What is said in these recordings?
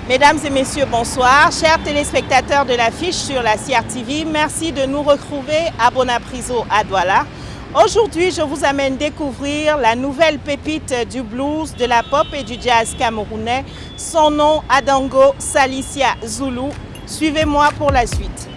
Mesdames et messieurs, bonsoir. Chers téléspectateurs de l'affiche sur la CRTV, merci de nous retrouver à Bonapriso à Douala. Aujourd'hui, je vous amène découvrir la nouvelle pépite du blues, de la pop et du jazz camerounais. Son nom, Adango Salicia Zulu. Suivez-moi pour la suite.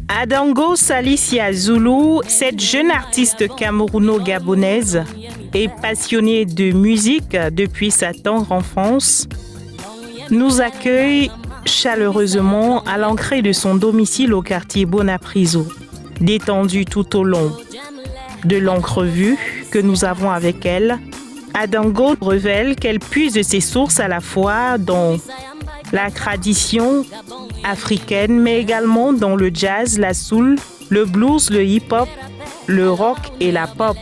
Adango Salicia Zulu, cette jeune artiste camerouno-gabonaise, est passionnée de musique depuis sa tendre enfance, nous accueille chaleureusement à l'entrée de son domicile au quartier Bonapriso, détendue tout au long de l'entrevue que nous avons avec elle. Adango révèle qu'elle puise ses sources à la fois dans la tradition africaine, mais également dans le jazz, la soul, le blues, le hip-hop, le rock et la pop.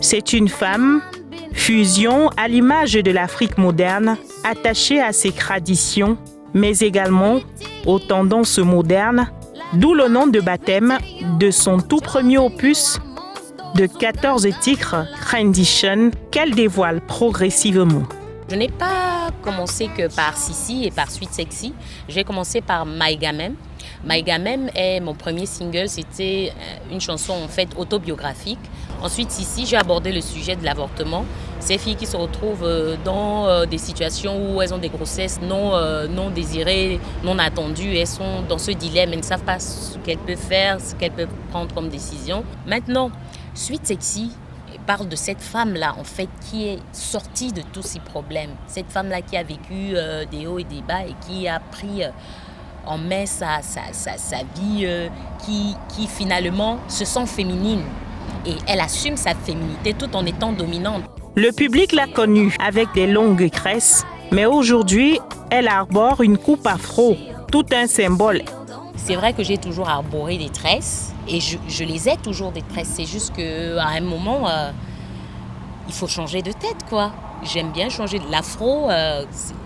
C'est une femme, fusion à l'image de l'Afrique moderne, attachée à ses traditions, mais également aux tendances modernes, d'où le nom de baptême de son tout premier opus de 14 titres, Rendition, qu'elle dévoile progressivement. Je n'ai pas commencé que par Sissi et par Sweet Sexy. J'ai commencé par Maïgamem. Maïgamem est mon premier single. C'était une chanson en fait autobiographique. Ensuite, Sissi, j'ai abordé le sujet de l'avortement. Ces filles qui se retrouvent dans des situations où elles ont des grossesses non désirées, non attendues. Elles sont dans ce dilemme. Elles ne savent pas ce qu'elles peuvent faire, ce qu'elles peuvent prendre comme décision. Maintenant, Sweet Sexy parle de cette femme-là, en fait, qui est sortie de tous ces problèmes. Cette femme-là qui a vécu des hauts et des bas et qui a pris en main sa vie, qui finalement se sent féminine. Et elle assume sa féminité tout en étant dominante. Le public l'a connue avec des longues tresses, mais aujourd'hui, elle arbore une coupe afro, tout un symbole. C'est vrai que j'ai toujours arboré des tresses et je les ai toujours des tresses. C'est juste qu'à un moment, il faut changer de tête, quoi. J'aime bien changer. L'afro,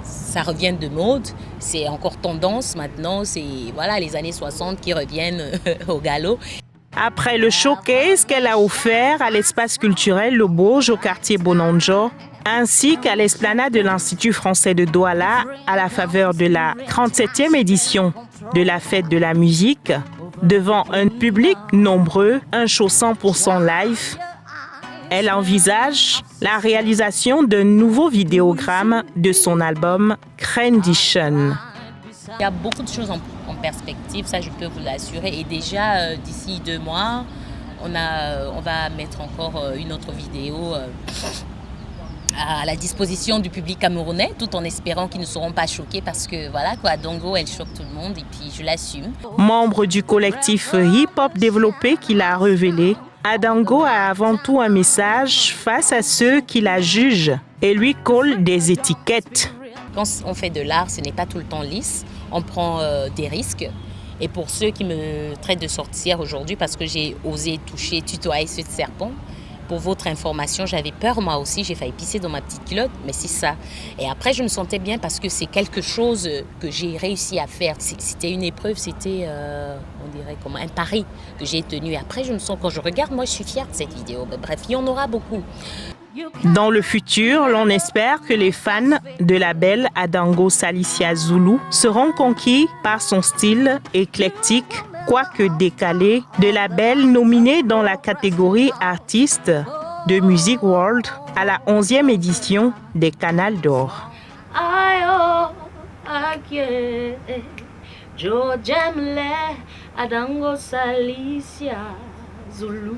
ça revient de mode. C'est encore tendance maintenant. C'est voilà, les années 60 qui reviennent au galop. Après le showcase qu'elle a offert à l'espace culturel Le Bauge au quartier Bonanjo, ainsi qu'à l'esplanade de l'Institut français de Douala à la faveur de la 37e édition de la fête de la musique, devant un public nombreux, un show 100% live, elle envisage la réalisation d'un nouveau vidéogramme de son album Rendition. Il y a beaucoup de choses en perspective, ça je peux vous l'assurer. Et déjà, d'ici 2 mois, on va mettre encore une autre vidéo à la disposition du public camerounais, tout en espérant qu'ils ne seront pas choqués parce que voilà quoi, Adango, elle choque tout le monde et puis je l'assume. Membre du collectif hip-hop développé qu'il a révélé, Adango a avant tout un message face à ceux qui la jugent et lui collent des étiquettes. Quand on fait de l'art, ce n'est pas tout le temps lisse. On prend des risques. Et pour ceux qui me traitent de sorcière aujourd'hui parce que j'ai osé toucher, tutoyer ce serpent, pour votre information, j'avais peur moi aussi. J'ai failli pisser dans ma petite culotte, mais c'est ça. Et après, je me sentais bien parce que c'est quelque chose que j'ai réussi à faire. C'était une épreuve, c'était, on dirait, comme un pari que j'ai tenu. Et après, je me sens, quand je regarde, moi, je suis fière de cette vidéo. Bref, il y en aura beaucoup. Dans le futur, l'on espère que les fans de la belle Adango Salicia Zulu seront conquis par son style éclectique, quoique décalé, de la belle nominée dans la catégorie artiste de Music World à la 11e édition des Canals d'Or. Adango Salicia Zulu.